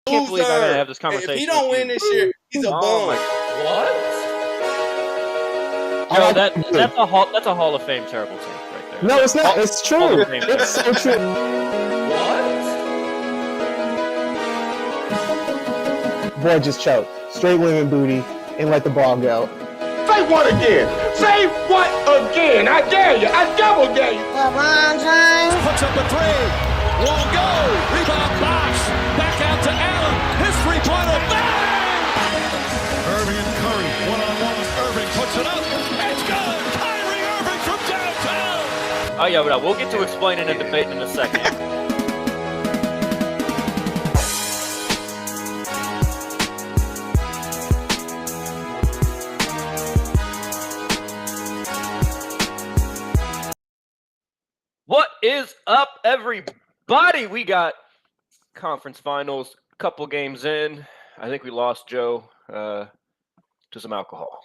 can't believe I gotta have this If conversation. he don't win this year, he's a bum. What? Joe, that's a Hall of Fame terrible take right there. No, it's not. It's true. It's so true. What? Boy just choked. Straight women booty and let the ball go. Say what again? Say what again? I dare you. I double dare you. LeBron James puts up a three. Won't go. Rebound box. Back out to Allen. His three-pointer. Bang! Irving and Curry. One-on-one. Irving puts it up. It's good. Kyrie Irving from downtown. Oh, yeah, but we'll get to explaining and debating in a second. What is up, everybody? We got conference finals, couple games in. I think we lost Joe to some alcohol.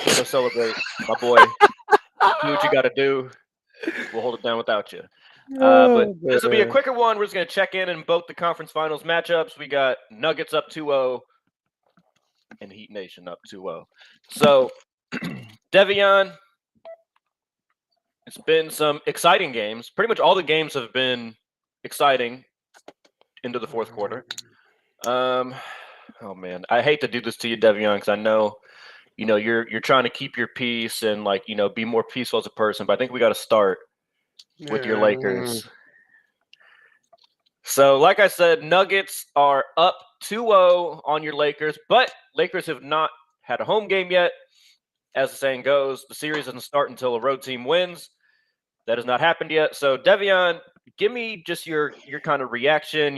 Go celebrate, my boy. Do what you got to do. We'll hold it down without you. But this will be a quicker one. We're just going to check in both the conference finals matchups. We got Nuggets up 2-0 and Heat Nation up 2-0. So, Devion, it's been some exciting games. Pretty much all the games have been exciting into the fourth quarter. Oh man, I hate to do this to you, Devion, because I know, you're trying to keep your peace and be more peaceful as a person. But I think we got to start with your Lakers. So, like I said, Nuggets are up 2-0 on your Lakers, but Lakers have not had a home game yet. As the saying goes, the series doesn't start until a road team wins. That has not happened yet. So, Devion, give me just your kind of reaction,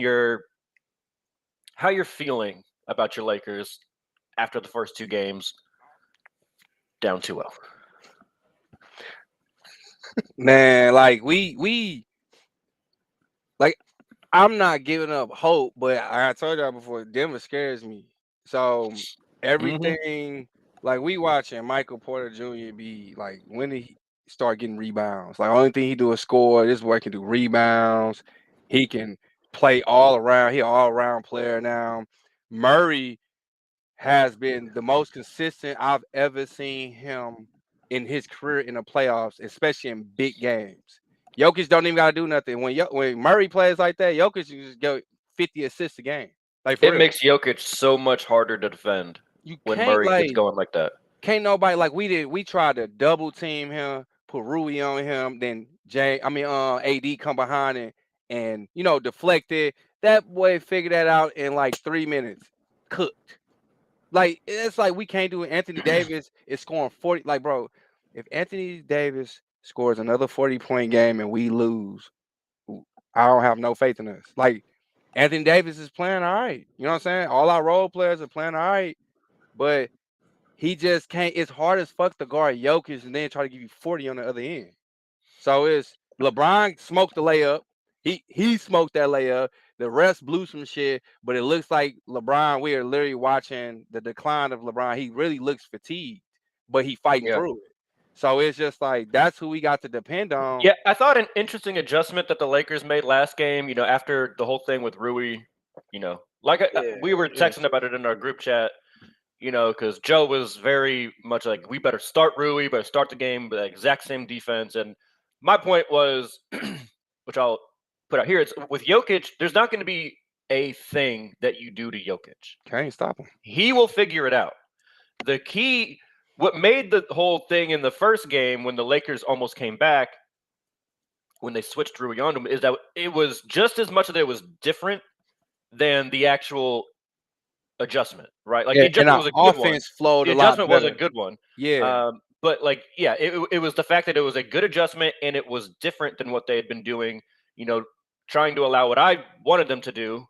how you're feeling about your Lakers after the first two games down 2-0. Man, I'm not giving up hope, but I told y'all before, Denver scares me. So everything, we watching Michael Porter Jr. be when did he start getting rebounds? Only thing he do is score. This boy can do rebounds. He can play all around. He an all-around player now. Murray has been the most consistent I've ever seen him in his career in the playoffs, especially in big games. Jokic don't even got to do nothing. When Murray plays like that, Jokic just go 50 assists a game. It makes Jokic so much harder to defend when Murray gets going like that. Can't nobody we tried to double team him, put Rui on him, then AD come behind and deflect it. That boy figured that out in 3 minutes. Cooked. It's we can't do it. Anthony Davis is scoring 40. Bro, if Anthony Davis scores another 40-point game and we lose, I don't have no faith in us. Anthony Davis is playing all right. You know what I'm saying? All our role players are playing all right, but he just can't. It's hard as fuck to guard Jokic and then try to give you 40 on the other end. So it's LeBron smoked the layup. He smoked that layup. The rest blew some shit, but it looks like LeBron, we are literally watching the decline of LeBron. He really looks fatigued, but he fighting through it. So it's just that's who we got to depend on. Yeah, I thought an interesting adjustment that the Lakers made last game, after the whole thing with Rui, we were texting about it in our group chat, because Joe was very much we better start Rui, better start the game with the exact same defense. And my point was, which I'll put out here, it's with Jokic, there's not going to be a thing that you do to Jokic. Can't stop him. He will figure it out. The key, what made the whole thing in the first game when the Lakers almost came back, when they switched Rui on him, is that it was just as much that it was different than the actual adjustment, right? The adjustment was a good one. Flowed the a lot adjustment was a better. good one. Yeah. But it was the fact that it was a good adjustment and it was different than what they had been doing, trying to allow what I wanted them to do,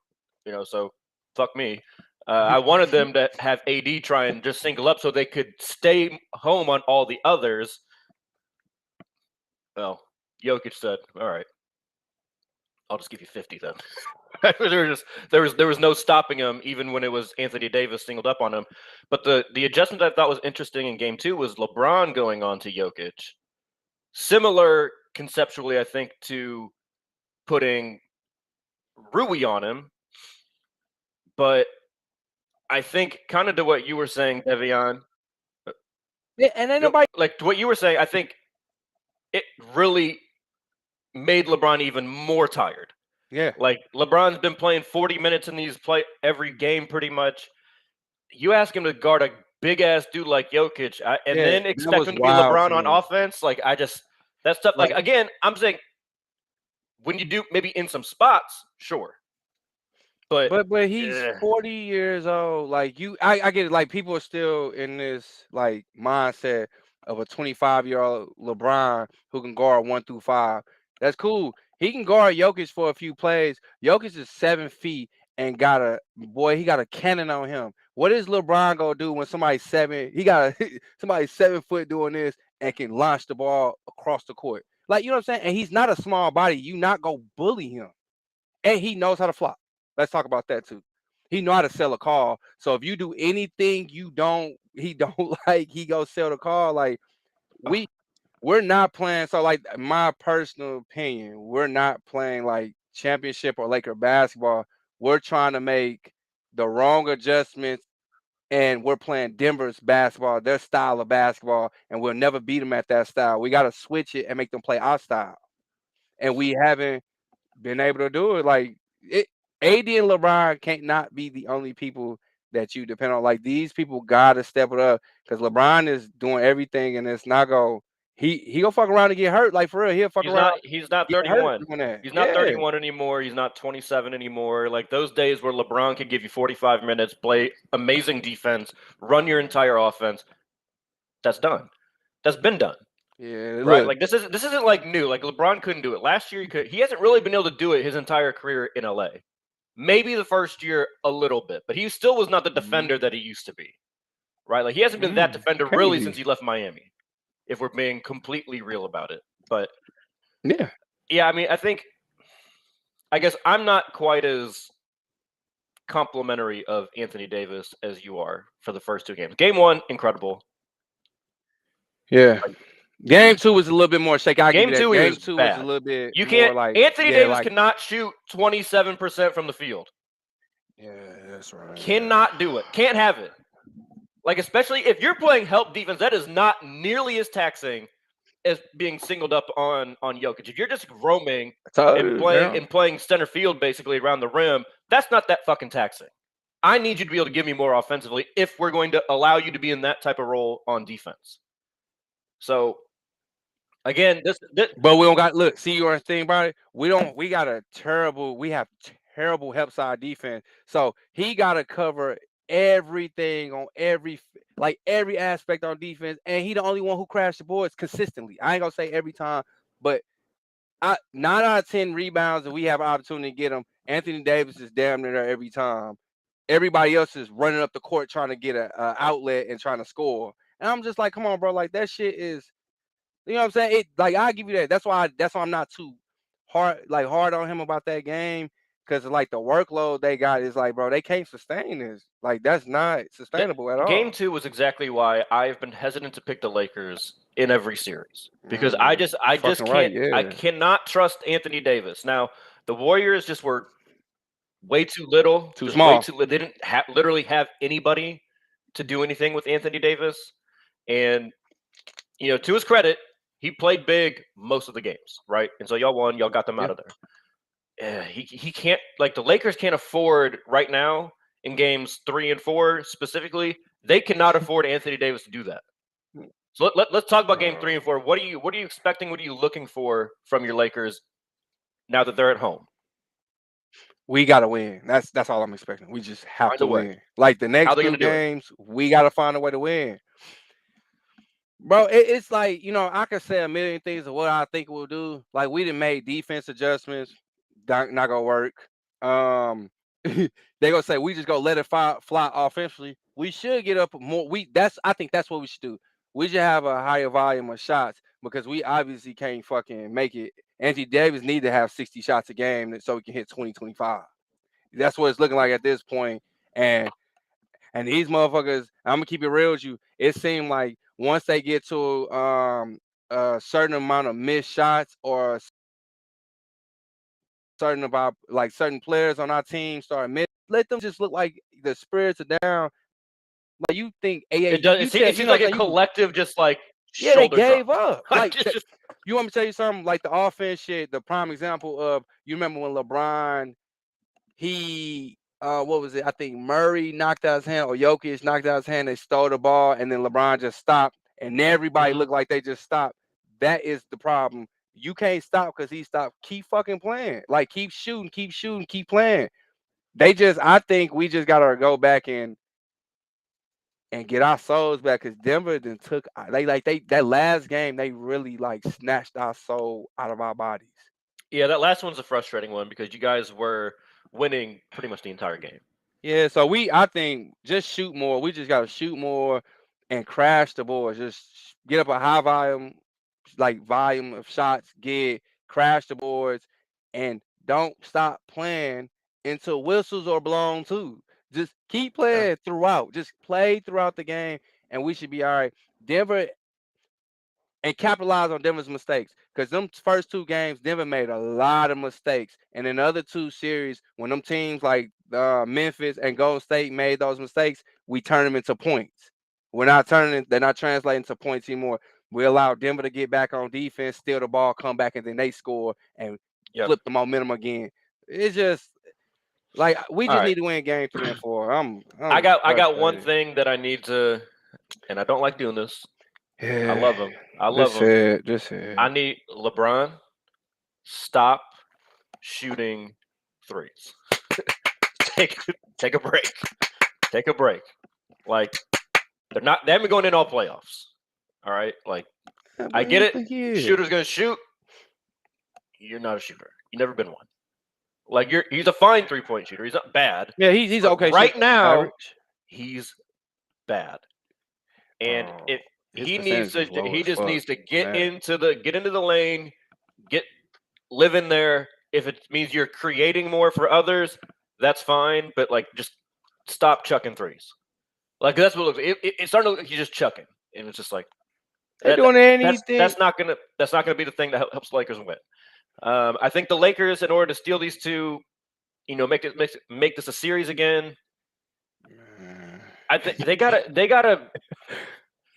so fuck me. I wanted them to have AD try and just single up so they could stay home on all the others. Well, Jokic said, all right, I'll just give you 50 then. there was no stopping him, even when it was Anthony Davis singled up on him. But the adjustment I thought was interesting in game 2 was LeBron going on to Jokic. Similar conceptually, I think, to putting Rui on him. But I think kind of to what you were saying, Devion. Yeah, and ain't nobody. Like to what you were saying, I think it really made LeBron even more tired. Yeah. Like LeBron's been playing 40 minutes in these every game pretty much. You ask him to guard a big ass dude like Jokic, and Yeah, then that expect was him to be wild LeBron to on me. offense. Like that's tough. Like again, I'm saying when you do maybe in some spots, sure. But he's 40 years old. Like I get it. Like people are still in this like mindset of a 25-year-old LeBron who can guard 1 through 5. That's cool. He can guard Jokic for a few plays. Jokic is 7 feet and he got a cannon on him. What is LeBron gonna do when somebody's 7? He got somebody 7 foot doing this and can launch the ball across the court. Like, you know what I'm saying? And he's not a small body. You not go bully him. And he knows how to flop. Let's talk about that too. He know how to sell a call. So if you do anything he don't like, he go sell the call. Like we're not playing. So like my personal opinion, we're not playing like championship or Laker basketball. We're trying to make the wrong adjustments, and we're playing Denver's basketball, their style of basketball, and we'll never beat them at that style. We got to switch it and make them play our style. And we haven't been able to do it. Like AD and LeBron can't not be the only people that you depend on. Like these people gotta step it up because LeBron is doing everything, and it's not go. He gonna fuck around and get hurt. Like for real, he'll fuck around. He's not get hurt 31. doing that. He's not Yeah. 31 anymore. He's not 27 anymore. Like those days where LeBron could give you 45 minutes, play amazing defense, run your entire offense. That's done. That's been done. Yeah, Right. look, Like this isn't like new. Like LeBron couldn't do it last year. He hasn't really been able to do it his entire career in LA. Maybe the first year a little bit, but he still was not the defender that he used to be. Right. Like he hasn't been that defender really since he left Miami. If we're being completely real about it. But yeah, I mean, I guess I'm not quite as complimentary of Anthony Davis as you are for the first 2 games. Game 1, incredible. Yeah. Game 2 was a little bit more shaky. Game 2 Game was 2 bad. was a little bit You more can't. like Anthony Davis cannot shoot 27% from the field. Yeah, that's right. Cannot do it. Can't have it. Like especially if you're playing help defense, that is not nearly as taxing as being singled up on Jokic. If you're just roaming and playing center field basically around the rim, that's not that fucking taxing. I need you to be able to give me more offensively if we're going to allow you to be in that type of role on defense. So again, but we don't got look. See your thing about it. We have terrible help side defense. So he got to cover everything on every aspect on defense, and he the only one who crashed the boards consistently. I ain't gonna say every time, but 9 out of 10 rebounds that we have an opportunity to get them. Anthony Davis is damn near there every time. Everybody else is running up the court trying to get a outlet and trying to score. And I'm just like, come on, bro. Like that shit is, you know what I'm saying? I'll give you that. That's why I'm not too hard on him about that game. Because like the workload they got is like, bro, they can't sustain this. Like that's not sustainable at all. Game 2 was exactly why I've been hesitant to pick the Lakers in every series because I just can't. Right, yeah. I cannot trust Anthony Davis. Now the Warriors just were way too little, too small. They didn't literally have anybody to do anything with Anthony Davis, and to his credit, he played big most of the games, right? And so y'all won. Y'all got them out of there. He can't, like the Lakers can't afford right now in games 3 and 4 specifically. They cannot afford Anthony Davis to do that. So let's talk about game 3 and 4. What are you expecting? What are you looking for from your Lakers now that they're at home? We gotta win. That's all I'm expecting. We just have to win. Like the next 2 games, we gotta find a way to win. Bro, it's like, I could say a million things of what I think we'll do. Like we done made defense adjustments. Not gonna work. They gonna say we just gonna let it fly offensively. We should get up more. I think that's what we should do. We should have a higher volume of shots because we obviously can't fucking make it. Anthony Davis need to have 60 shots a game so we can hit 20, 25. That's what it's looking like at this point. And these motherfuckers, I'm gonna keep it real with you. It seemed like once they get to a certain amount of missed shots or certain players on our team start missing. let them just look like the spirits are down. Like you think It does. It seems like a collective, just like they shoulder gave drop. up. Like you want me to tell you something? Like the offense shit. The prime example of you remember when LeBron, what was it? I think Murray knocked out his hand or Jokic knocked out his hand. They stole the ball and then LeBron just stopped and everybody looked like they just stopped. That is the problem. You can't stop because he stopped. Keep fucking playing. Like keep shooting, keep playing. I think we just gotta go back and get our souls back because Denver then took that last game, they really like snatched our soul out of our bodies. Yeah, that last one's a frustrating one because you guys were winning pretty much the entire game. Yeah, so I think just shoot more. We just gotta shoot more and crash the boards. Just get up a high volume of shots, crash the boards, and don't stop playing until whistles are blown too. Just keep playing throughout. Just play throughout the game, and we should be all right. Denver, and capitalize on Denver's mistakes because them first two games, Denver made a lot of mistakes, and in the other two series, when them teams like Memphis and Golden State made those mistakes, we turn them into points. They're not translating to points anymore. We allow Denver to get back on defense, steal the ball, come back, and then they score and flip the momentum again. It's just like we just need to win game 3 and 4. I got one thing that I need to, and I don't like doing this. Yeah. I love him. him. I need LeBron stop shooting threes. Take a break. Take a break. Like they haven't been going in all playoffs. All right. Like I get it. Shooter's gonna shoot. You're not a shooter. You've never been one. Like he's a fine 3-point shooter. He's not bad. Yeah, he's okay. Right now, he's bad. And he just needs to get into the lane, live in there. If it means you're creating more for others, that's fine. But like, just stop chucking threes. Like that's what it's starting to look like he's just chucking, and it's just like they're doing anything. That's not gonna be the thing that helps Lakers win. I think the Lakers, in order to steal these two, make this a series again. I think they gotta.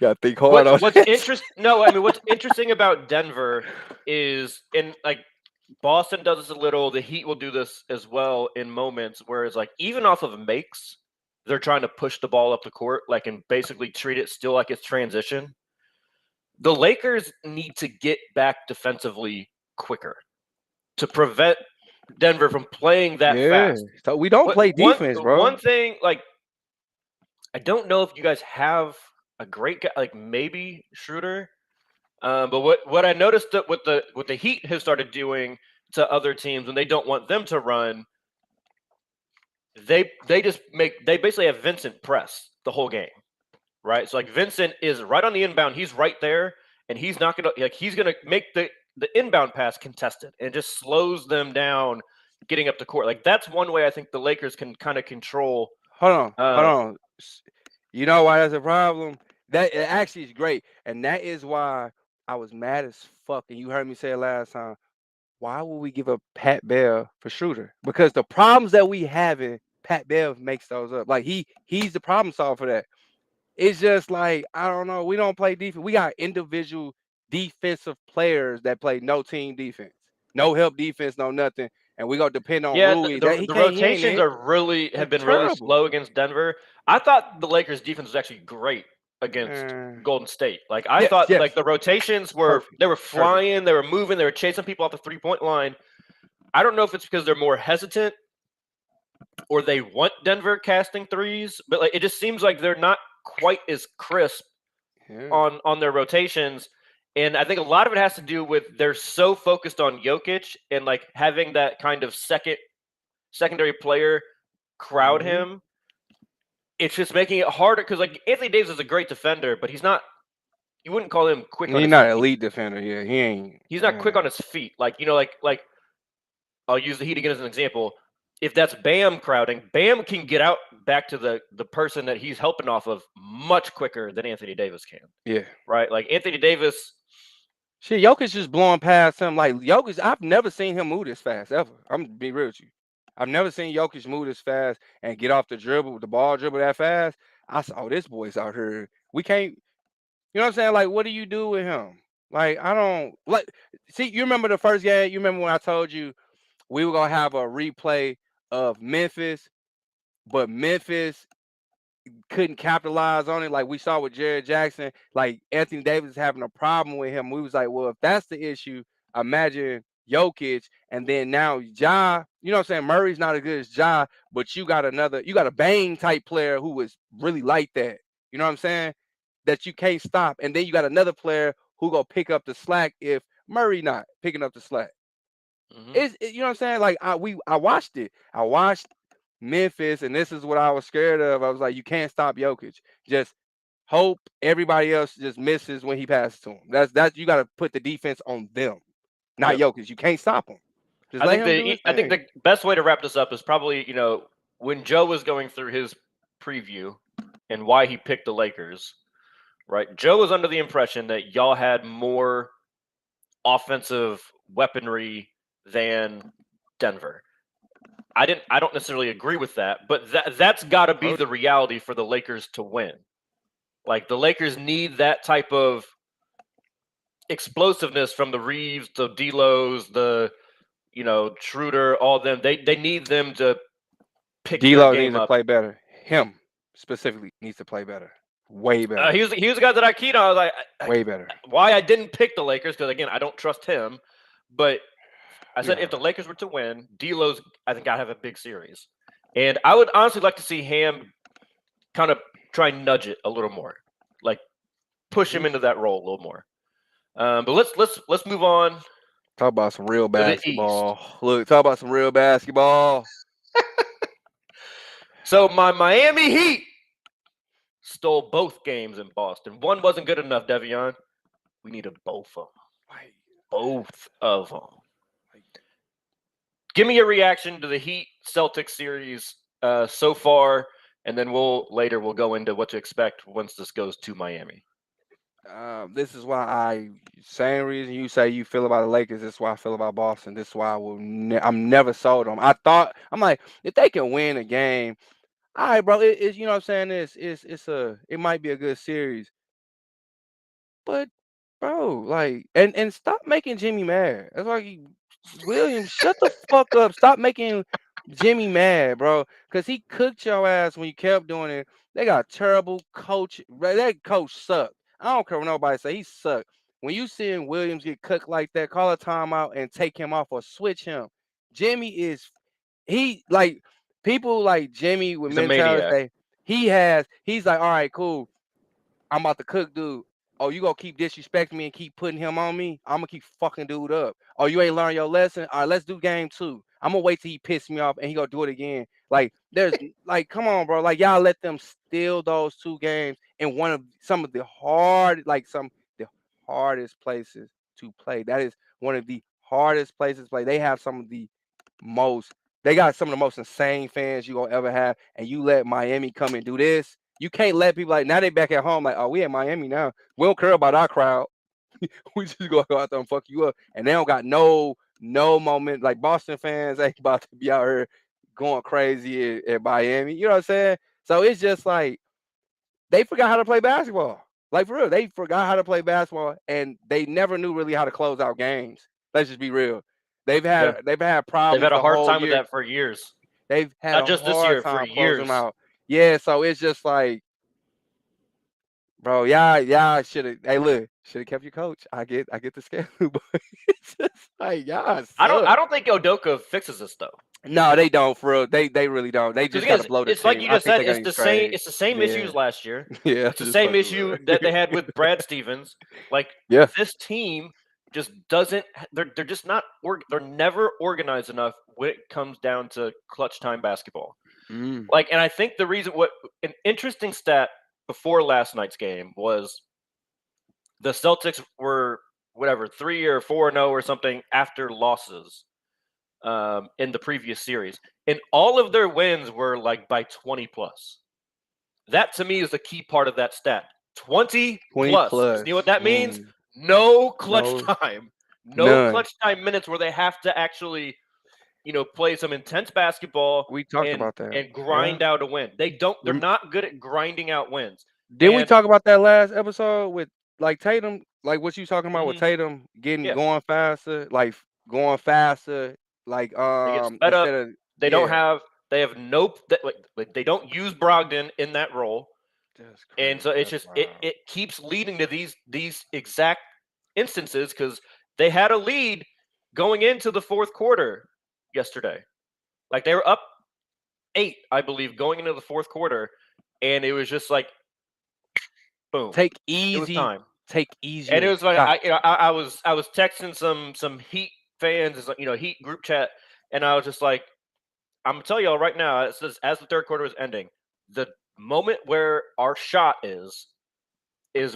Gotta think hard on what's interesting? No, I mean what's interesting about Denver is, and like Boston does this a little. The Heat will do this as well in moments where it's like even off of makes, they're trying to push the ball up the court, like and basically treat it still like it's transition. The Lakers need to get back defensively quicker to prevent Denver from playing that fast. So we don't play defense, bro. One thing, like I don't know if you guys have a great guy, like maybe Schroeder, but what I noticed that what the Heat have started doing to other teams when they don't want them to run, they basically have Vincent press the whole game, right? So like Vincent is right on the inbound, he's right there, and he's not gonna he's gonna make the inbound pass contested, and it just slows them down getting up the court. Like that's one way I think the Lakers can kind of control. Hold on. You know why that's a problem? That it actually is great, and that is why I was mad as fuck. And you heard me say it last time. Why would we give up Pat Bev for Schroeder? Because the problems that we having, Pat Bev makes those up. Like he's the problem solver for that. It's just like I don't know. We don't play defense. We got individual defensive players that play no team defense, no help defense, no nothing. And we gonna depend on Rui. The rotations have been really slow against Denver. I thought the Lakers' defense was actually great against Golden State. Like I thought, like the rotations were they were flying, they were moving, they were chasing people off the 3-point line. I don't know if it's because they're more hesitant or they want Denver casting threes, but like it just seems like they're not quite as crisp on their rotations. And I think a lot of it has to do with they're so focused on Jokic and like having that kind of secondary player crowd him. It's just making it harder because like Anthony Davis is a great defender, but he's not. You wouldn't call him quick. He's not an elite defender. Yeah, he ain't. He's not quick on his feet. Like like I'll use the Heat again as an example. If that's Bam crowding, Bam can get out back to the person that he's helping off of much quicker than Anthony Davis can. Yeah. Right. Like Anthony Davis. Shit, Jokic just blowing past him. Like Jokic, I've never seen him move this fast ever. I'm gonna be real with you. I've never seen Jokic move this fast and get off the dribble with the ball dribble that fast. I said, oh, this boy's out here. We can't, you know what I'm saying? Like, what do you do with him? Like, I don't like. See, you remember the first game? You remember when I told you we were gonna have a replay of Memphis, but Memphis couldn't capitalize on it, like we saw with Jared Jackson. Like Anthony Davis is having a problem with him. We was like, well, if that's the issue, imagine Jokic, and then now Ja. You know what I'm saying? Murray's not as good as Ja, but you got a Bane type player who was really like that. You know what I'm saying? That you can't stop, and then you got another player who gonna pick up the slack if Murray not picking up the slack. You know what I'm saying? Like I watched it. I watched Memphis, and this is what I was scared of. I was like, you can't stop Jokic. Just hope everybody else just misses when he passes to him. That's you got to put the defense on them, not Jokic. You can't stop him. Just I think the best way to wrap this up is probably, when Joe was going through his preview and why he picked the Lakers, right? Joe was under the impression that y'all had more offensive weaponry than Denver. I don't necessarily agree with that, but that's got to be the reality for the Lakers to win. Like the Lakers need that type of explosiveness from the Reeves, the D'Los, the Schroeder, all them. They need them to pick D'Lo their game needs up. to play better. Him specifically needs to play better. Way better. He was the guy that I keyed on. I was like, way better. Why I didn't pick the Lakers, because again, I don't trust him. But I said if the Lakers were to win, D'Lo's, I think, I'd have a big series. And I would honestly like to see Ham kind of try and nudge it a little more, like push him into that role a little more. But let's move on. Talk about some real basketball. Look, talk about some real basketball. So my Miami Heat stole both games in Boston. One wasn't good enough, Devion. We needed both of them. Both of them. Give me your reaction to the Heat Celtics series so far, and then we'll go into what to expect once this goes to Miami. This is why same reason you say you feel about the Lakers. This is why I feel about Boston. This is why I'm never sold on them. I'm like, if they can win a game, all right, bro. It's you know what I'm saying. It might be a good series, but bro, like, and stop making Jimmy mad. That's why Williams, shut the fuck up. Stop making Jimmy mad, bro. Because he cooked your ass when you kept doing it. They got a terrible coach. That coach sucked. I don't care what nobody say. He sucked. When you seeing Williams get cooked like that, call a timeout and take him off or switch him. Jimmy people like Jimmy with mentality. He's like, all right, cool. I'm about to cook, dude. Oh, you gonna keep disrespecting me and keep putting him on me? I'm gonna keep fucking dude up. Oh, you ain't learned your lesson? All right, let's do game 2. I'm gonna wait till he piss me off and he gonna do it again. Like, there's like, come on, bro. Like, y'all let them steal those 2 games in some of the hardest places to play. That is one of the hardest places to play. They got some of the most insane fans you gonna ever have, and you let Miami come and do this. You can't let people like now they back at home like, oh, we in Miami now. We don't care about our crowd. We just gonna go out there and fuck you up. And they don't got no moment. Like Boston fans ain't about to be out here going crazy at Miami. You know what I'm saying? So it's just like they forgot how to play basketball. Like for real, they forgot how to play basketball, and they never knew really how to close out games. Let's just be real. They've had problems. They've had a hard time with that for years. They've had not just this year, for years. Them out. Yeah, so it's just like, bro, y'all should have kept your coach. I get the scale, but it's just like y'all. I don't think Udoka fixes this though. No, they don't, for real. They really don't. They just got to blow the It's like you just said. It's the same issues last year. Yeah, it's the same issue that they had with Brad Stevens. Like this team just doesn't. They're just not. They're never organized enough when it comes down to clutch time basketball. Like, and I think the reason an interesting stat before last night's game was the Celtics were 3 or 4-0 or something after losses in the previous series, and all of their wins were like by 20 plus. That to me is the key part of that stat. 20 plus. You know what that means? No clutch time. No clutch time minutes where they have to actually play some intense basketball. We talked about that. And grind out a win. They're not good at grinding out wins. Did we talk about that last episode with like Tatum? Like what you talking about with Tatum going faster, like sped up. They don't have. They have they don't use Brogdon in that role, and so it's just it keeps leading to these exact instances because they had a lead going into the fourth quarter yesterday. Like they were up 8, I believe, going into the fourth quarter, and it was just like, boom. Take easy. It was time. Take easy. And it was like I was texting some Heat fans, Heat group chat, and I was just like, I'm gonna tell y'all right now, as the third quarter was ending, the moment where our shot is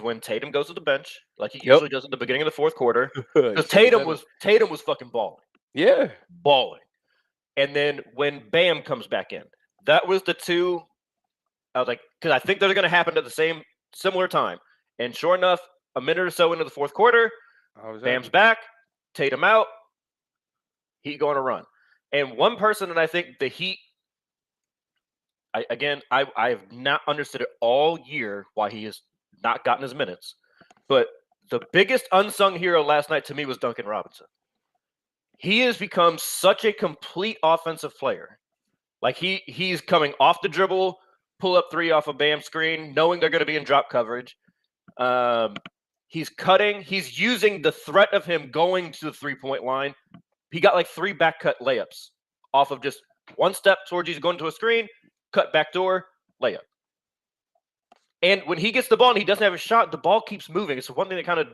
when Tatum goes to the bench, like he usually does at the beginning of the fourth quarter, because Tatum was fucking balling. Yeah, balling. And then when Bam comes back in, that was the two. I was like, because I think they're going to happen at the similar time. And sure enough, a minute or so into the fourth quarter, Bam's back, Tatum out, Heat going to run. And one person that I think the Heat, I have not understood it all year why he has not gotten his minutes. But the biggest unsung hero last night to me was Duncan Robinson. He has become such a complete offensive player. Like he's coming off the dribble, pull up 3 off a Bam screen, knowing they're going to be in drop coverage. He's cutting. He's using the threat of him going to the 3-point line. He got like 3 back cut layups off of just one step towards he's going to a screen, cut back door, layup. And when he gets the ball and he doesn't have a shot, the ball keeps moving. It's one thing that kind of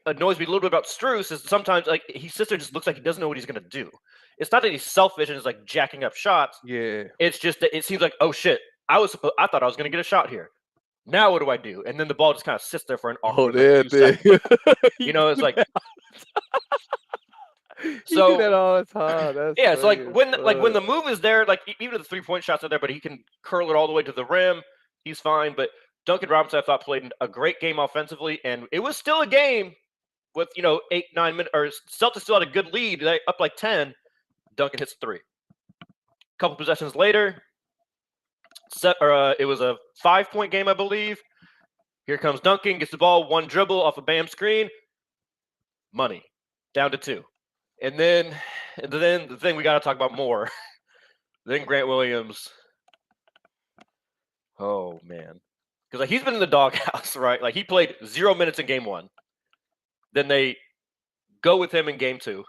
annoys me a little bit about Strus is sometimes like he sits there and just looks like he doesn't know what he's going to do. It's not that he's selfish and is like jacking up shots. Yeah. It's just that it seems like, oh shit, I thought I was going to get a shot here. Now what do I do? And then the ball just kind of sits there for an awkward seconds. It's like so you do that all the time. That's it's like when the move is there, like even if the 3-point shots are there, but he can curl it all the way to the rim, he's fine. But Duncan Robinson, I thought, played a great game offensively, and it was still a game with 8-9 minutes, or Celtics still had a good lead, up like 10. Duncan hits 3. A couple possessions later, it was a 5-point game, I believe. Here comes Duncan, gets the ball, 1 dribble off a Bam screen, money, down to 2. And then the thing we got to talk about more. Then Grant Williams. Oh man, because like he's been in the doghouse, right? Like he played 0 minutes in game 1. Then they go with him in game 2.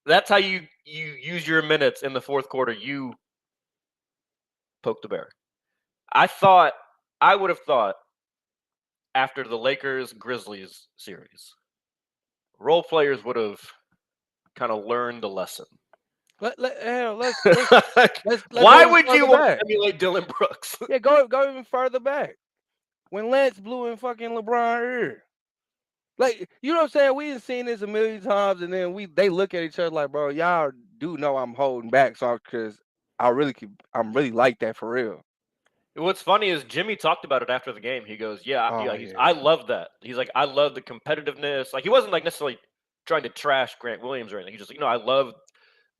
That's how you use your minutes in the fourth quarter. You poke the bear. I would have thought after the Lakers-Grizzlies series, role players would have kind of learned the lesson. Let's Why would you want to emulate Dillon Brooks? Yeah, go even further back. When Lance blew in fucking LeBron's ear. Like, you know what I'm saying? We done seen this a million times, and then they look at each other like, bro, y'all do know I'm holding back, so because I'm really like that for real. What's funny is Jimmy talked about it after the game. He goes, I love that. He's like, I love the competitiveness. Like, he wasn't like necessarily trying to trash Grant Williams or anything. He's just like, I love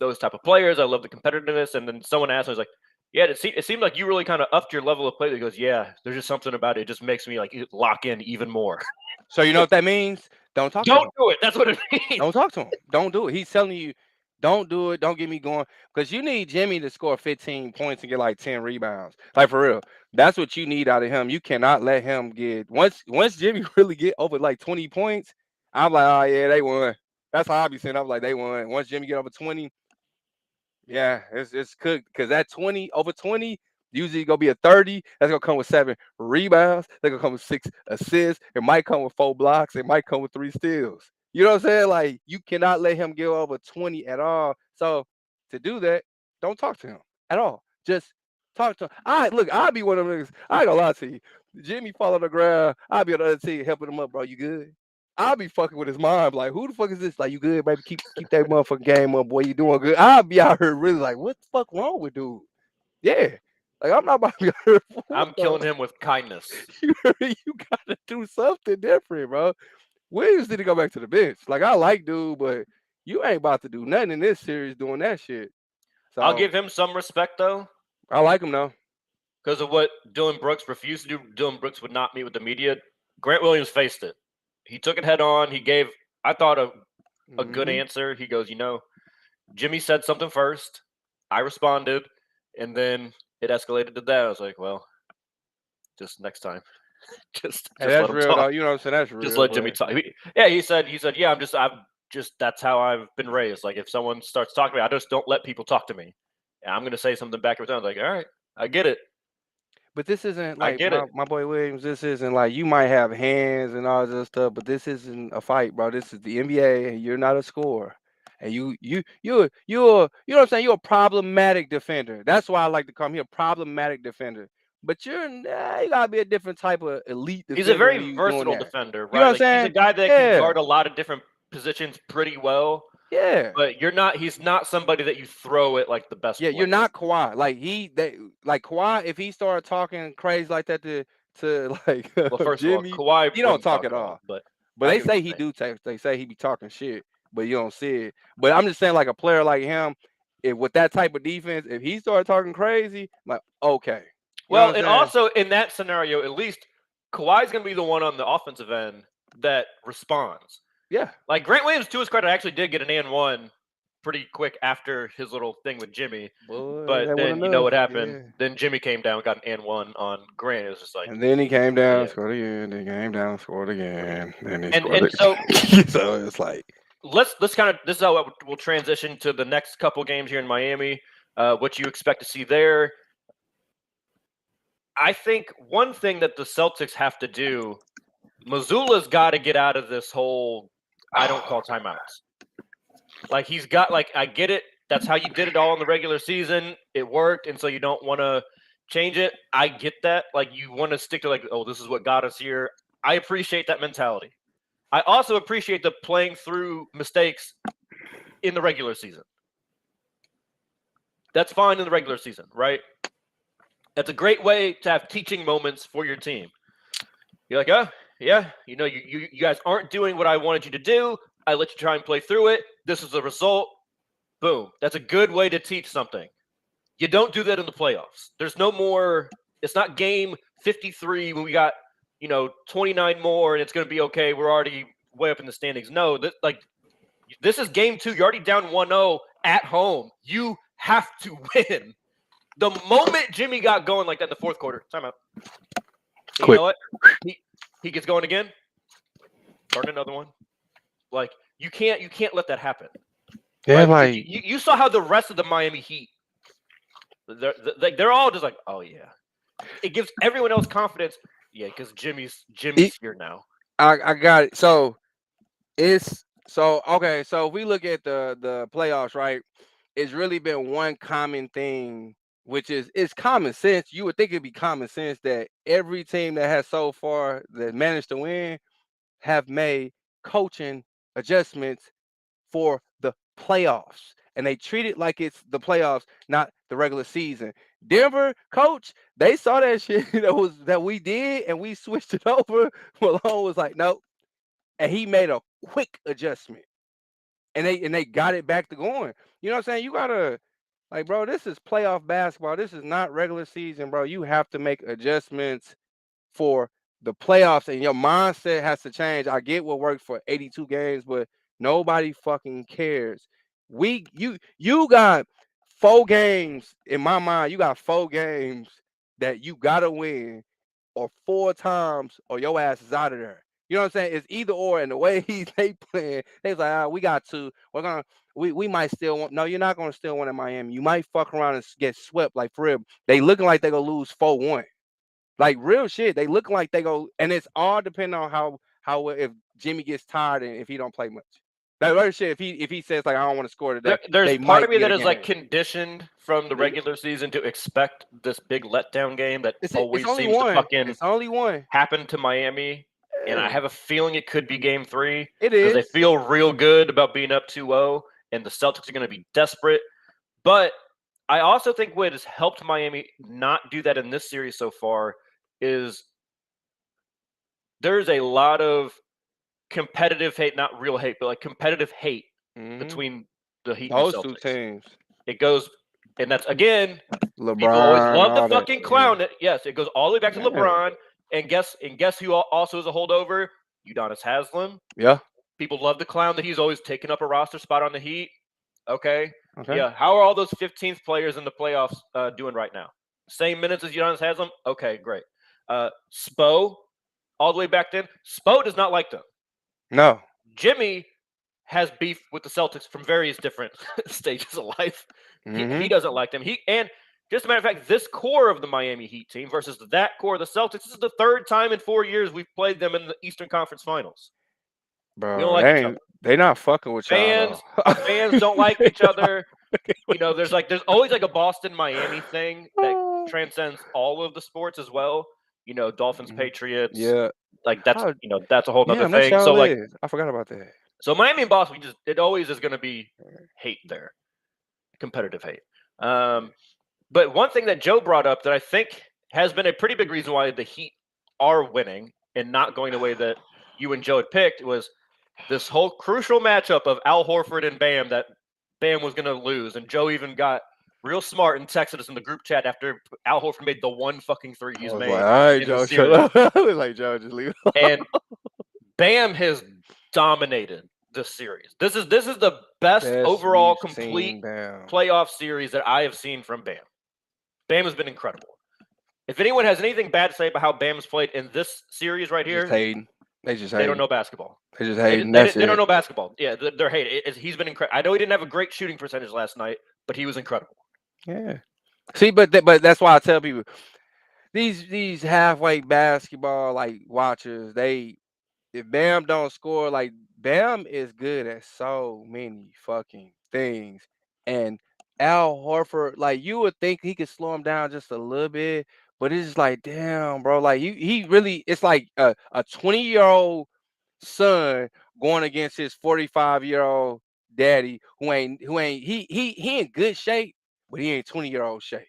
those type of players. I love the competitiveness. And then someone asked him, he's like, yeah, it seemed like you really kind of upped your level of play. He goes, yeah, there's just something about it. It just makes me like lock in even more. So you know what that means? Don't talk to him. Don't do it. That's what it means. Don't talk to him. Don't do it. He's telling you, don't do it. Don't get me going. Because you need Jimmy to score 15 points and get like 10 rebounds. Like, for real. That's what you need out of him. You cannot let him get – once Jimmy really get over like 20 points, I'm like, oh, yeah, they won. That's how I be saying. I'm like, they won. Once Jimmy get over 20, yeah, it's cooked. Because that 20, over 20, usually going to be a 30. That's going to come with 7 rebounds. That's going to come with 6 assists. It might come with 4 blocks. It might come with 3 steals. You know what I'm saying? Like, you cannot let him get over 20 at all. So, to do that, don't talk to him at all. Just talk to him. I'll be one of them niggas. I ain't gonna lie to you. Jimmy fall on the ground. I'll be on the other team helping him up, bro. You good? I'll be fucking with his mind. Like, who the fuck is this? Like, you good, baby? Keep that motherfucking game up, boy. You doing good. I'll be out here really like, what the fuck wrong with dude? Yeah. Like, I'm not about to be out here. I'm killing him with kindness. You gotta do something different, bro. Williams need to go back to the bench. Like, I like dude, but you ain't about to do nothing in this series doing that shit. So I'll give him some respect though, I like him though. because of what Dillon Brooks refused to do. Dillon Brooks would not meet with the media. Grant Williams faced it. He took it head on. He gave, I thought, a good Mhm. answer. He goes, Jimmy said something first. I responded, and then it escalated to that. I was like, well, just next time. just Hey, let that's him real though. talk. You know what I'm saying? That's real. Just let Jimmy talk. He said, yeah, I'm just that's how I've been raised. Like if someone starts talking to me, I just don't let people talk to me. And I'm gonna say something back every time. Like, all right, I get it. But this isn't I like get it. my boy Williams. This isn't like you might have hands and all this stuff, but this isn't a fight, bro. This is the NBA, and you're not a scorer. And you're you know what I'm saying. You're a problematic defender. That's why I like to call him here, problematic defender. But you gotta be a different type of elite defender. He's a very when you doing versatile that. defender, right? You know what I'm Like he's a saying? guy that Yeah. can guard a lot of different positions pretty well. Yeah. But he's not somebody that you throw at like the best Yeah, player. you're not Kawhi. Like Kawhi, if he started talking crazy like that to like Well, first Jimmy, of all, Kawhi he don't wouldn't talk at all. but But I they get what say you're he saying. do. They say he be talking shit, but you don't see it. But I'm just saying, like a player like him, if with that type of defense, if he started talking crazy, like okay. You know Well, what I'm and saying? also in that scenario, at least Kawhi's going to be the one on the offensive end that responds. Yeah. Like Grant Williams, to his credit, actually did get an and one pretty quick after his little thing with Jimmy. Boy, But that then wasn't you know what enough. happened? Yeah. Then Jimmy came down, got an and one on Grant. It was just like, And then he came down, yeah. scored again. Then he came down, scored again. Then he And- scored and so- again. So it's like let's kind of, this is how we'll transition to the next couple games here in Miami. What you expect to see there. I think one thing that the Celtics have to do, Mazzulla's got to get out of this whole I don't call timeouts. Like he's got, like, I get it. That's how you did it all in the regular season. It worked, and so you don't want to change it. I get that. Like you want to stick to like, oh, this is what got us here. I appreciate that mentality. I also appreciate the playing through mistakes in the regular season. That's fine in the regular season, right? That's a great way to have teaching moments for your team. You're like, oh, yeah, you guys aren't doing what I wanted you to do. I let you try and play through it. This is the result. Boom. That's a good way to teach something. You don't do that in the playoffs. There's no more. It's not game 53 when we got, 29 more and it's going to be okay. We're already way up in the standings. No, this is game 2. You're already down 1-0 at home. You have to win. The moment Jimmy got going like that in the fourth quarter, timeout. You know what? He gets going again. Start another one. Like you can't let that happen. yeah, right? like You saw how the rest of the Miami Heat, they're all just like, oh yeah. It gives everyone else confidence. Yeah, because Jimmy's here now. I got it. So it's okay. So if we look at the playoffs, right? It's really been one common thing, which is it's common sense. You would think it'd be common sense that every team that has so far that managed to win have made coaching adjustments for the playoffs. And they treat it like it's the playoffs, not the regular season. Denver coach, they saw that shit that we did, and we switched it over. Malone was like, nope, and he made a quick adjustment, and they got it back to going. You know what I'm saying? You gotta like, bro, this is playoff basketball. This is not regular season, bro. You have to make adjustments for the playoffs, and your mindset has to change. I get what worked for 82 games, but nobody fucking cares. You got 4 games in my mind. You got 4 games that you gotta win, or 4 times, or your ass is out of there. You know what I'm saying? It's either or. And the way they playing, they was like, we got 2. We might still want. No, you're not gonna still win in Miami. You might fuck around and get swept. Like for real, they looking like they gonna lose 4-1. Like real shit. They look like they go, and it's all depending on how if Jimmy gets tired and if he don't play much. That real shit. If he says like I don't want to score today, There's they part might of me get that a is like game. conditioned from the regular season to expect this big letdown game that always It's only seems one. to fucking It's only one. happen to Miami. And I Yeah. have a feeling it could be game 3 It because they is. feel real good about being up 2-0, and the Celtics are going to be desperate. But I also think what has helped Miami not do that in this series so far is there's a lot of competitive hate, not real hate, but like competitive hate between the Heat those and two Celtics. teams. It goes, and that's again, LeBron, people always love all to that, fucking clown it. Yes, it goes all the way back to Yeah. LeBron. And guess who also is a holdover? Udonis Haslem. Yeah. People love to clown that he's always taking up a roster spot on the Heat. Okay. Okay. Yeah. How are all those 15th players in the playoffs doing right now? Same minutes as Udonis Haslem? Okay, great. Spo, all the way back then, Spo does not like them. No. Jimmy has beef with the Celtics from various different stages of life. He doesn't like them. And just a matter of fact, this core of the Miami Heat team versus that core of the Celtics, this is the third time in 4 years we've played them in the Eastern Conference Finals. Bro, we don't like each other. They not fucking with Fans, y'all. fans don't like each other. There's always like a Boston-Miami thing that transcends all of the sports as well. Dolphins, Patriots. Yeah. Like that's that's a whole other thing. So like I forgot about that. So Miami and Boston, it always is going to be hate there, competitive hate. But one thing that Joe brought up that I think has been a pretty big reason why the Heat are winning and not going the way that you and Joe had picked was this whole crucial matchup of Al Horford and Bam that Bam was going to lose. And Joe even got real smart and texted us in the group chat after Al Horford made the one fucking three he's made. Like, all right, Joe, chill out. I was like, Joe, just leave it alone. And Bam has dominated this series. This is the best overall complete playoff series that I have seen from Bam. Bam has been incredible. If anyone has anything bad to say about how Bam's played in this series right here, they don't know basketball. They just hating. They don't know basketball. Yeah, they're hating. He's been incredible. I know he didn't have a great shooting percentage last night, but he was incredible. Yeah. See, but that's why I tell people these halfway basketball like watchers, if Bam don't score, like Bam is good at so many fucking things. And Al Horford, like you would think he could slow him down just a little bit, but it's just like, damn, bro. Like he really, it's like a 20-year-old son going against his 45-year-old daddy who ain't he in good shape, but he ain't 20-year-old shape.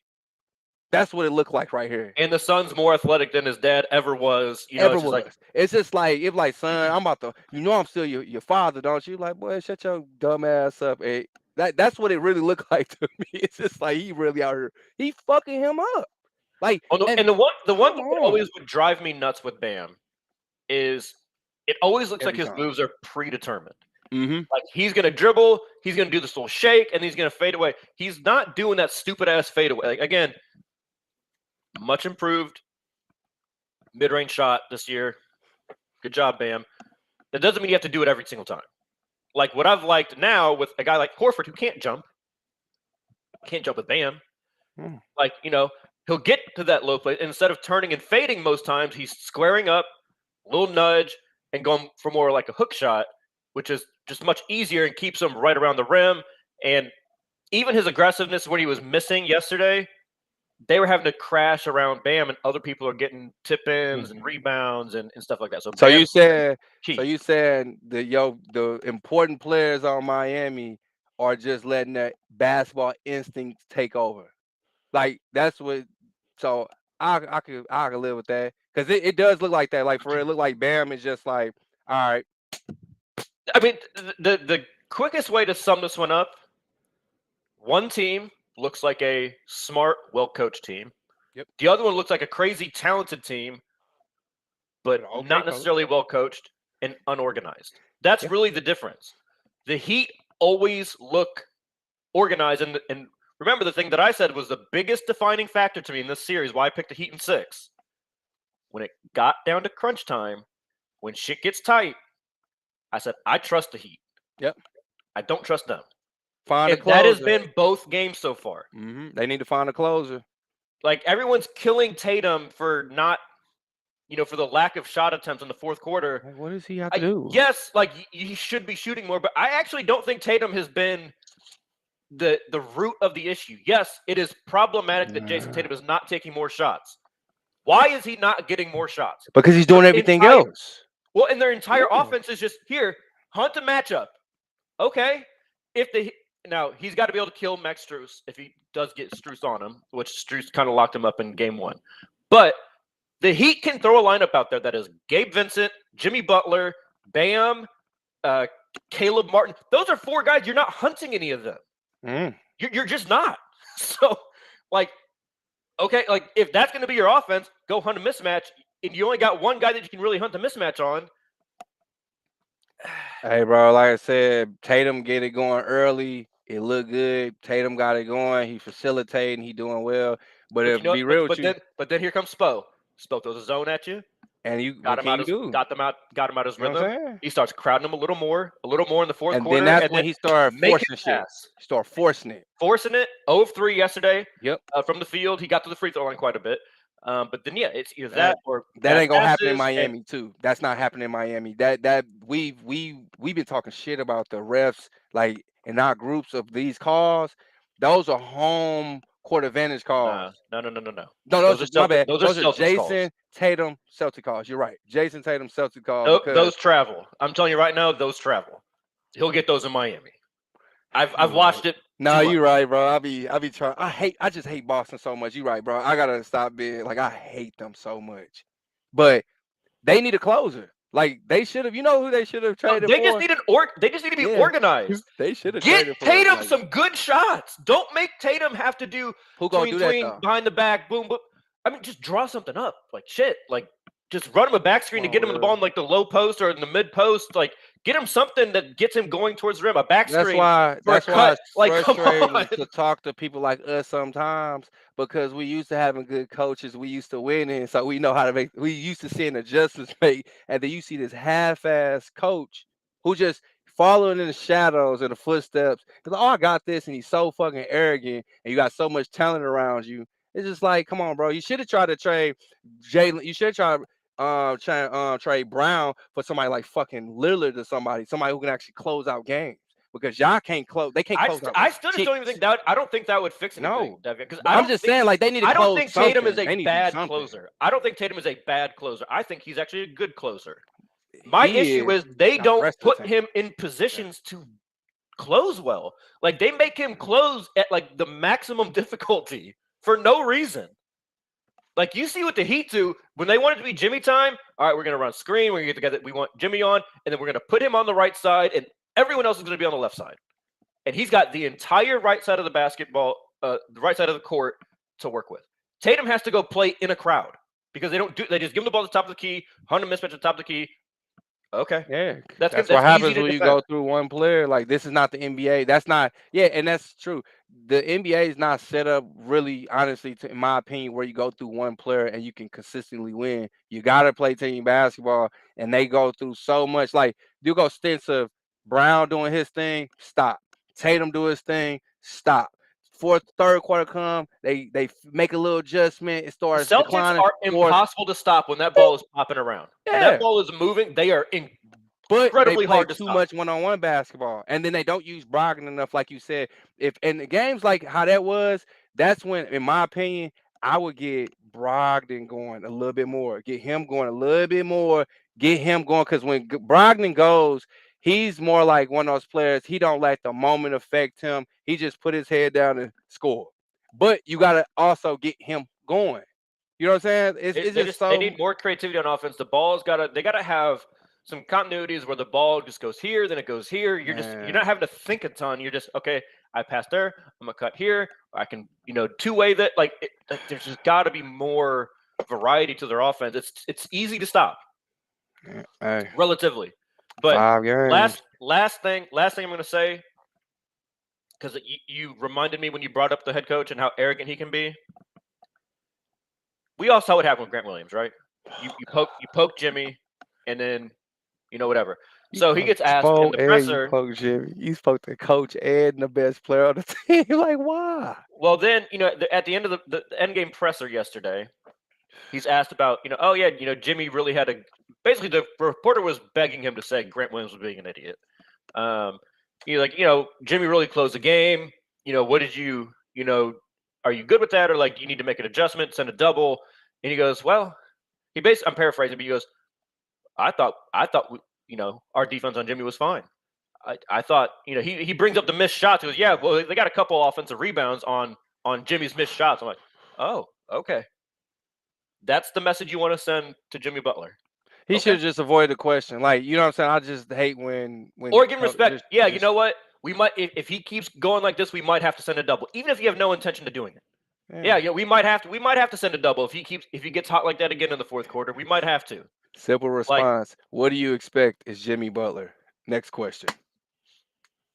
That's what it looked like right here. And the son's more athletic than his dad ever was. It's just like, son, I'm about to, I'm still your father, don't you? Like, boy, shut your dumb ass up. Hey, that's what it really looked like to me. It's just like he really out here. He fucking him up. Like, and the one thing that always would drive me nuts with Bam is it always looks like his moves are predetermined. Like he's gonna dribble, he's gonna do this little shake, and he's gonna fade away. He's not doing that stupid ass fade away. Like again, much improved mid-range shot this year. Good job, Bam. That doesn't mean you have to do it every single time. Like what I've liked now with a guy like Horford who can't jump with Bam. Like, he'll get to that low place. Instead of turning and fading most times, he's squaring up, a little nudge, and going for more like a hook shot, which is just much easier and keeps him right around the rim. And even his aggressiveness when he was missing yesterday, they were having to crash around Bam, and other people are getting tip-ins and rebounds and stuff like that. So you said the important players on Miami are just letting that basketball instincts take over. Like that's what. So I could live with that because it does look like that. Like for real, it look like Bam is just like, all right. I mean, the quickest way to sum this one up: one team looks like a smart, well-coached team. Yep. The other one looks like a crazy, talented team, but not necessarily well-coached and unorganized. That's really the difference. The Heat always look organized. And remember, the thing that I said was the biggest defining factor to me in this series, why I picked the Heat in 6. When it got down to crunch time, when shit gets tight, I said, I trust the Heat. Yep. I don't trust them. That has been both games so far. They need to find a closer. Like everyone's killing Tatum for not, for the lack of shot attempts in the fourth quarter. Like, what does he have to do? Yes, like he should be shooting more, but I actually don't think Tatum has been the root of the issue. Yes, it is problematic that Jason Tatum is not taking more shots. Why is he not getting more shots? Because he's doing everything else. Well, and their entire offense is just here, hunt a matchup. Okay, now, he's got to be able to kill Max Strus if he does get Strus on him, which Strus kind of locked him up in game 1. But the Heat can throw a lineup out there that is Gabe Vincent, Jimmy Butler, Bam, Caleb Martin. Those are 4 guys. You're not hunting any of them. You're just not. So, like, okay, like if that's going to be your offense, go hunt a mismatch. And you only got one guy that you can really hunt the mismatch on. Hey, bro, like I said, Tatum get it going early. It looked good. Tatum got it going. He facilitating. He doing well. But if be real with you, but then here comes Spo. Spo throws a zone at you. and you Got him out his rhythm. He starts crowding him a little more in the fourth and quarter. then that's when he started forcing shit. Start forcing it. 0 of 3 yesterday. Yep. From the field, he got to the free throw line quite a bit. But then it's either that or that ain't gonna happen in Miami too. That's not happening in Miami. That we've been talking shit about the refs, like in our groups of these calls. Those are home court advantage calls. No. No, those are my bad. Those are Jason calls. Tatum Celtic calls. You're right. Jason Tatum Celtic calls. Those travel. I'm telling you right now, those travel. He'll get those in Miami. I've watched it. No, you're right, bro. I be trying. I just hate Boston so much. You're right, bro. I gotta stop being like I hate them so much. But they need a closer. Like they should have. You know who they should have traded? They just need They just need to be organized. They should have get traded for Tatum some good shots. Don't make Tatum have to do who gonna do that behind the back, boom, boom. I mean, just draw something up. Like shit. Like just run him a back screen to get him the ball in like the low post or in the mid post. Like get him something that gets him going towards the rim. A back screen. That's why it's like, frustrating to talk to people like us sometimes because we used to having good coaches. We used to winning, so we know how to make. We used to seeing adjustments made, and then you see this half-ass coach who just following in the shadows and the footsteps. Because I got this, and he's so fucking arrogant, and you got so much talent around you. It's just like, come on, bro. You should have tried to trade Jalen. You should have tried trade Brown for somebody like fucking Lillard or somebody who can actually close out games because y'all can't close. They can't close out. I still don't even think that. I don't think that would fix anything. No, because I'm just saying like they need to. I don't think Tatum is a bad closer. I don't think Tatum is a bad closer. I think he's actually a good closer. My issue is they don't put him in positions to close well. Like they make him close at like the maximum difficulty for no reason. Like you see what the Heat do when they want it to be Jimmy time. All right, we're gonna run screen. We're gonna get together. We want Jimmy on, and then we're gonna put him on the right side, and everyone else is gonna be on the left side. And he's got the entire right side of the basketball, the right side of the court to work with. Tatum has to go play in a crowd because they just give him the ball at the top of the key, hunt a mismatch at the top of the key. Okay. Yeah. That's what happens when you go through one player. Like this is not the NBA. That's not and that's true. The NBA is not set up really, honestly, in my opinion, where you go through one player and you can consistently win. You gotta play team basketball, and they go through so much. Like you go stints of Brown doing his thing, stop. Tatum do his thing, stop. Third quarter come, they make a little adjustment. It starts Celtics declining. Are impossible to stop when that ball is popping around. Yeah. When that ball is moving, they are incredibly hard to too stop. much one-on-one basketball, and then they don't use Brogdon enough, like you said. If in the games like how that was, that's when, in my opinion, I would get Brogdon going a little bit more, get him going a little bit more, get him going because when Brogdon goes. He's more like one of those players. He don't let the moment affect him. He just put his head down and score. But you got to also get him going. You know what I'm saying? They need more creativity on offense. The ball's they got to have some continuities where the ball just goes here, then it goes here. You're not having to think a ton. You're just, okay, I passed there. I'm going to cut here. I can, two-way that. There's just got to be more variety to their offense. It's easy to stop. Relatively. But last thing I'm going to say, because you reminded me when you brought up the head coach and how arrogant he can be. We all saw what happened with Grant Williams, right? You poke Jimmy, and then whatever. So he gets asked in the presser. You poke Jimmy. You spoke the coach and the best player on the team. Like why? Well, then at the end of the end game presser yesterday, he's asked about Jimmy really had basically the reporter was begging him to say Grant Williams was being an idiot. Jimmy really closed the game. What did you are you good with that, or do you need to make an adjustment, send a double? And he goes, well, I'm paraphrasing, but he goes, I thought our defense on Jimmy was fine. I thought he brings up the missed shots. He goes, yeah, well, they got a couple offensive rebounds on Jimmy's missed shots. I'm like, oh, okay. That's the message you want to send to Jimmy Butler. He Okay. should have just avoided the question. Like, you know what I'm saying? I just hate when Or give him respect. just- Yeah, you just- know what? We might if he keeps going like this, we might have to send a double, even if you have no intention of doing it. Yeah, we might have to send a double if he gets hot like that again in the fourth quarter. We might have to. Simple response. What do you expect is Jimmy Butler? Next question.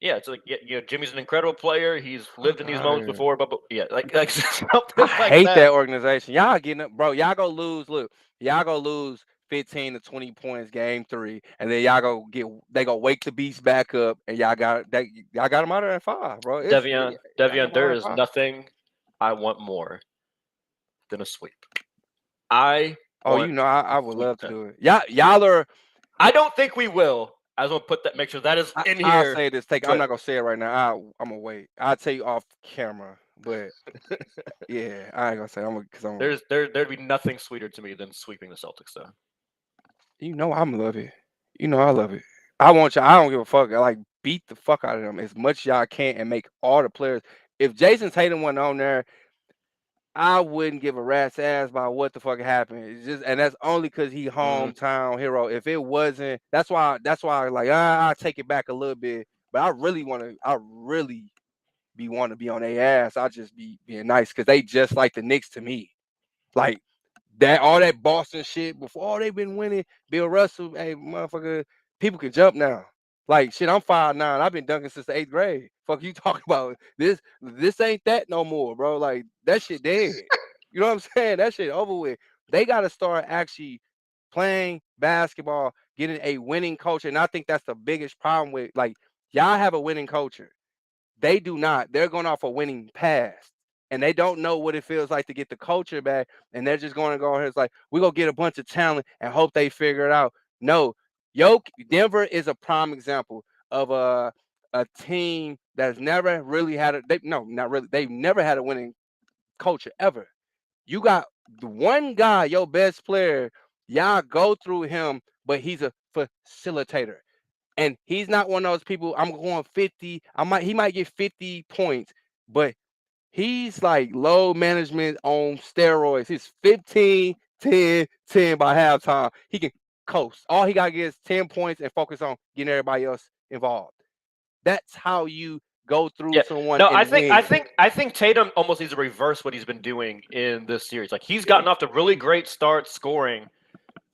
Yeah, it's like Jimmy's an incredible player. He's lived in these moments Outta before, but yeah, like something I like hate that. that organization. Y'all getting up, bro. Y'all go lose. Look, y'all go lose 15 to 20 points game 3, and then they go wake the beast back up, and y'all got them out of there at 5, bro. Devion, them there out is at 5. nothing I want more than a sweep. I Oh, want you know, I would sweep love to them. do it. Y'all are. I don't think we will. I just want to make sure that is in I'll here. say this. I'm not gonna say it right now. I'm gonna wait. I'll tell you off camera, but yeah, I ain't gonna say. There'd be nothing sweeter to me than sweeping the Celtics, though. You know, I'm love it. You know, I love it. I want y'all. I don't give a fuck. I like beat the fuck out of them as much as y'all can and make all the players. If Jason Tatum went on there, I wouldn't give a rat's ass about what the fuck happened. It's just, and that's only because he hometown hero. If it wasn't, that's why like I take it back a little bit. But I really want to be on their ass. I just be being nice because they just like the Knicks to me. Like that, all that Boston shit before they've been winning. Bill Russell, hey motherfucker, people can jump now. Like shit, I'm 5'9". I've been dunking since the 8th grade. Fuck you talking about? This ain't that no more, bro. Like that shit dead. You know what I'm saying? That shit over with. They gotta start actually playing basketball, getting a winning culture. And I think that's the biggest problem with like y'all have a winning culture. They do not. They're going off a winning past. And they don't know what it feels like to get the culture back. And they're just going to go ahead. It's like, we're going to get a bunch of talent and hope they figure it out. No. Denver is a prime example of a team that's never really had they've never had a winning culture ever. You got the one guy, your best player, y'all go through him, but he's a facilitator. And he's not one of those people, I'm going 50. He might get 50 points, but he's like load management on steroids. He's 15, 10, 10 by halftime. He can coast. All he got to get is 10 points and focus on getting everybody else involved. That's how you go through someone. No, I think Tatum almost needs to reverse what he's been doing in this series. Like he's gotten off to really great start scoring.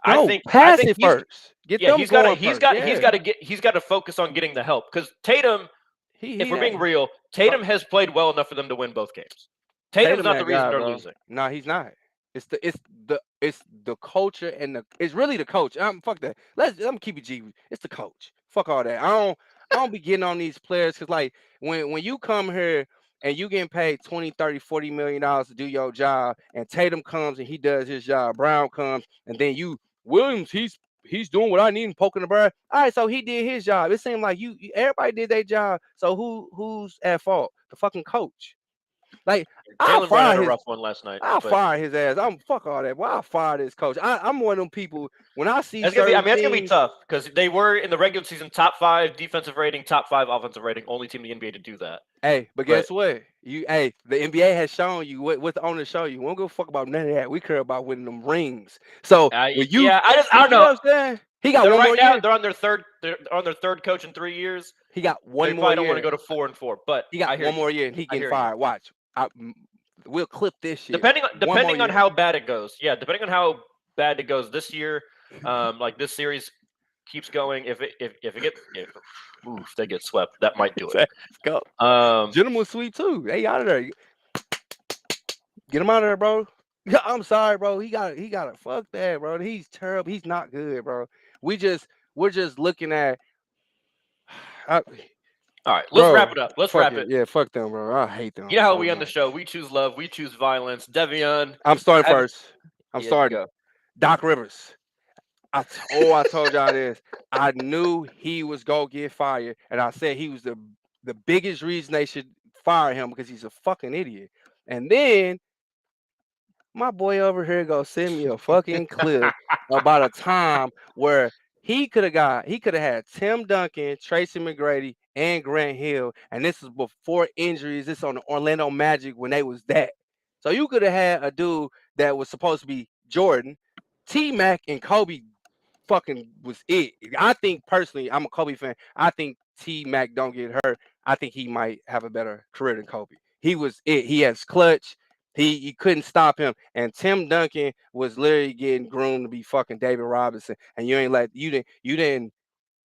No, I think it first. Get them he's going got to focus on getting the help because Tatum. If we're being real, Tatum has played well enough for them to win both games. Tatum's not the reason they're losing. No, he's not. It's the culture and it's really the coach. Fuck that. Let me keep it G. It's the coach. Fuck all that. I don't be getting on these players because like when you come here and you getting paid 20, 30, 40 million dollars to do your job, and Tatum comes and he does his job, Brown comes, and then Williams, he's doing what I need and poking the bird. All right, so he did his job. It seemed like everybody did their job. So who's at fault? The fucking coach. Like Jalen Brown had a rough one last night. I'll fire his ass. Fuck all that. Well, I'll fire this coach. I'm one of them people when I see that's gonna be tough because they were in the regular season top 5 defensive rating, top 5 offensive rating, only team in the NBA to do that. But guess what? The NBA has shown you what the owners show you. We don't give a fuck about none of that. We care about winning them rings. So I don't know. You know what I'm saying? He got one more year. They're on their third coach in 3 years. He got one more year. They probably don't want to go to 4 and 4, but he got one more year and he getting fired. Watch. We'll clip this shit. Depending on how bad it goes. Yeah, depending on how bad it goes this year, like this series keeps going. If they get swept, that might do it. Let's go. Gentleman sweep too. They out of there. Get him out of there, bro. I'm sorry, bro. He got to fuck that, bro. He's terrible. He's not good, bro. We're just looking at. All right, let's wrap it up. Let's wrap it. Yeah, fuck them, bro. I hate them. You know how we end the show? We choose love. We choose violence. Devion. I'm starting first. I'm starting. Doc Rivers. I told y'all this. I knew he was gonna get fired, and I said he was the biggest reason they should fire him because he's a fucking idiot. And then my boy over here go send me a fucking clip about a time where he could have had Tim Duncan, Tracy McGrady, and Grant Hill, and this is before injuries. This on the Orlando Magic when they was that. So you could have had a dude that was supposed to be Jordan, T-Mac, and Kobe fucking was it. I think personally, I'm a Kobe fan. I think T-Mac don't get hurt. I think he might have a better career than Kobe. He was it. He has clutch. You couldn't stop him. And Tim Duncan was literally getting groomed to be fucking David Robinson. And you didn't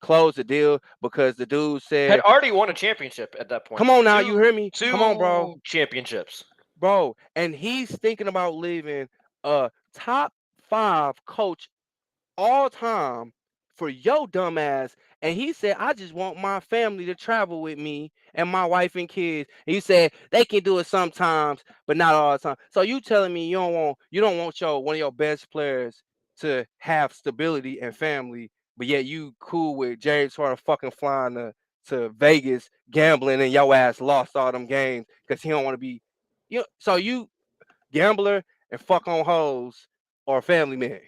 close the deal because the dude said Had already won a championship at that point. Come on now, you hear me? Two Come on, bro. championships. Bro, and he's thinking about leaving a top 5 coach all time for your dumb ass. And he said, I just want my family to travel with me and my wife and kids. And he said they can do it sometimes, but not all the time. So you telling me you don't want one of your best players to have stability and family, but yet you cool with James Harden fucking flying to Vegas gambling and your ass lost all them games because he don't want to be so you gambler and fuck on hoes or a family man.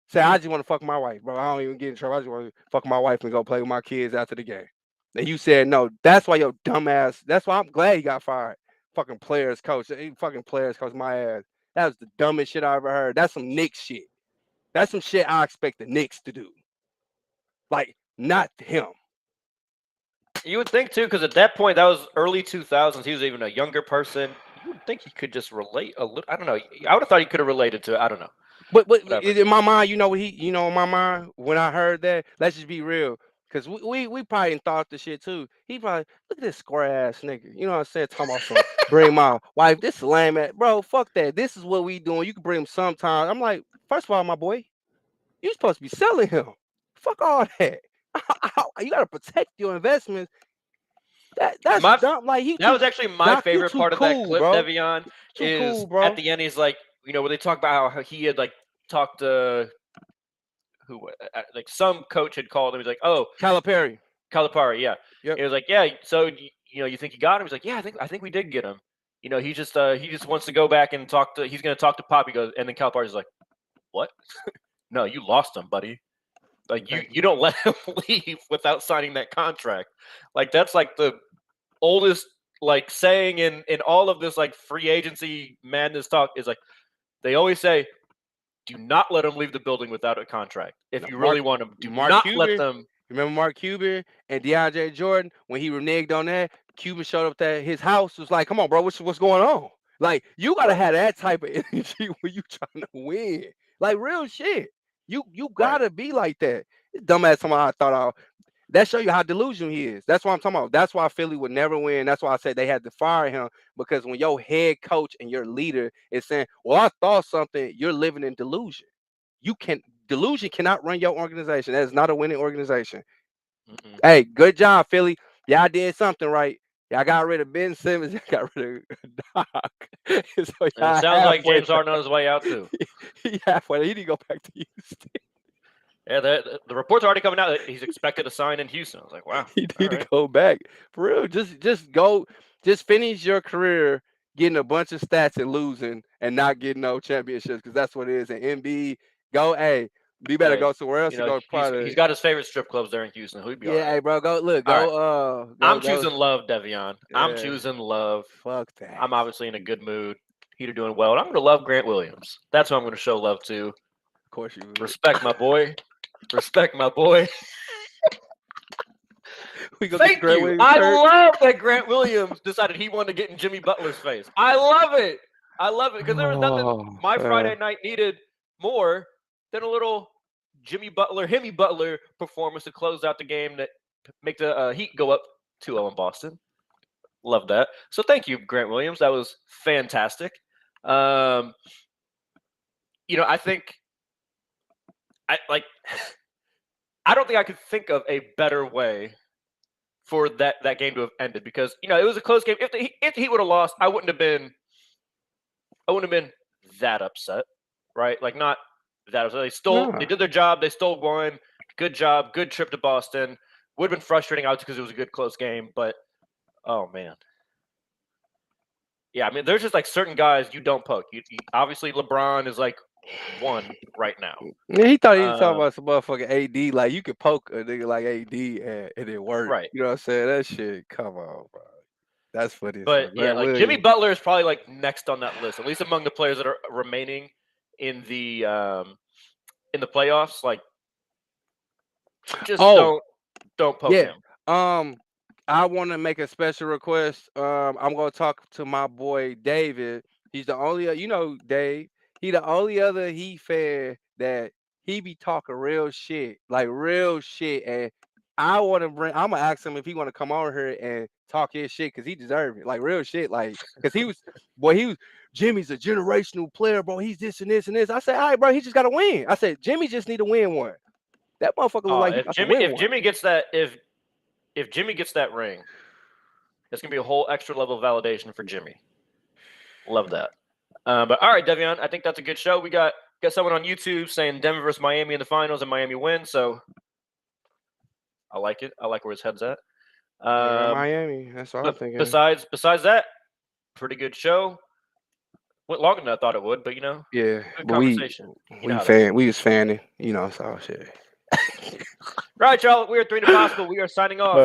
Say, I just want to fuck my wife, bro. I don't even get in trouble. I just want to fuck my wife and go play with my kids after the game. And you said no. That's why your dumb ass. That's why I'm glad he got fired. Fucking players coach. Fucking players coach my ass. That was the dumbest shit I ever heard. That's some Knicks shit. That's some shit I expect the Knicks to do. Like, not him. You would think too, because at that point, that was early 2000s. He was even a younger person. You would think he could just relate a little. I don't know. I would have thought he could have related to it. I don't know. But in my mind, in my mind, when I heard that, let's just be real. Because we probably thought the shit too. He probably, look at this square ass nigga. You know what I'm saying? Talking about some, bring my wife. This is lame ass. Bro, fuck that. This is what we doing. You can bring him sometime. I'm like, first of all, my boy, you supposed to be selling him. Fuck all that. You got to protect your investments. That's dumb. Like, that was actually my favorite part of that clip, bro. Devion. Is cool, at the end, he's like, where they talk about how he had like talked to some coach had called him. He's like, oh, Calipari, yeah. Yep. He was like, yeah. So you think you got him? He's like, yeah, I think we did get him. He just wants to go back and talk to. He's going to talk to Pop. He goes, and then Calipari's like, what? No, you lost him, buddy. Like you don't let him leave without signing that contract. Like that's like the oldest like saying in all of this like free agency madness talk is like they always say, do not let them leave the building without a contract. If you really want them, do not let them. Remember Mark Cuban and DeAndre Jordan when he reneged on that? Cuban showed up at his house, was like, come on, bro, what's going on? Like, you gotta have that type of energy when you trying to win. Like real shit. You gotta be like that. This dumbass somehow I thought that show you how delusional he is. That's what I'm talking about. That's why Philly would never win. That's why I said they had to fire him, because when your head coach and your leader is saying, well, I thought something, you're living in delusion. Delusion cannot run your organization. That is not a winning organization. Mm-hmm. Hey, good job, Philly. Y'all did something right. Y'all got rid of Ben Simmons. Y'all got rid of Doc. So it sounds like James Harden on his way out too. He halfway. He didn't go back to Houston. Yeah, the reports are already coming out that he's expected to sign in Houston. I was like, wow. He need to go back. For real, just finish your career getting a bunch of stats and losing and not getting no championships, because that's what it is. And MB, be better go somewhere else. He's got his favorite strip clubs there in Houston. He'd be all right. Hey, bro, go. I'm choosing love, Devion. Yeah. I'm choosing love. Fuck that. I'm obviously in a good mood. Heater doing well. And I'm going to love Grant Williams. That's who I'm going to show love to. Of course you would. Respect my boy. Respect my boy. Thank you. I love that Grant Williams decided he wanted to get in Jimmy Butler's face. I love it. Because there was nothing my Friday night needed more than a little Jimmy Butler performance to close out the game that make the Heat go up 2-0 in Boston. Love that. So thank you, Grant Williams. That was fantastic. I think I don't think I could think of a better way for that game to have ended, because it was a close game. If the Heat would have lost, I wouldn't have been that upset, right? Like, not that upset. They did their job. They stole one. Good job. Good trip to Boston. Would have been frustrating, obviously, because it was a good close game. But oh man, yeah. I mean, there's just like certain guys you don't poke. You obviously LeBron is like one right now. Yeah, he thought he was talking about some motherfucking AD. Like, you could poke a nigga like AD and it worked. Right. You know what I'm saying? That shit, come on, bro. That's funny. But yeah, like Jimmy Butler is probably like next on that list, at least among the players that are remaining in the playoffs. Like, Just Oh. don't poke Yeah. him. I want to make a special request. I'm gonna talk to my boy David. He's the only, Dave. He the only other Heat fan that he be talking real shit, like real shit. And I'm gonna ask him if he want to come over here and talk his shit because he deserves it, like real shit, like because he was Jimmy's a generational player, bro. He's this and this and this. I said, all right, bro, he just gotta win. I said, Jimmy just need to win one. That motherfucker look like he got to win one. Jimmy gets that if Jimmy gets that ring, it's gonna be a whole extra level of validation for Jimmy. Love that. But all right, Devion, I think that's a good show. We got someone on YouTube saying Denver versus Miami in the finals and Miami wins. So I like it. I like where his head's at. Miami. That's what I'm thinking. Besides that, pretty good show. Went longer than I thought it would, but yeah, good but conversation. we was fanning, so shit. Right, y'all. We are 3 to Possible. We are signing off.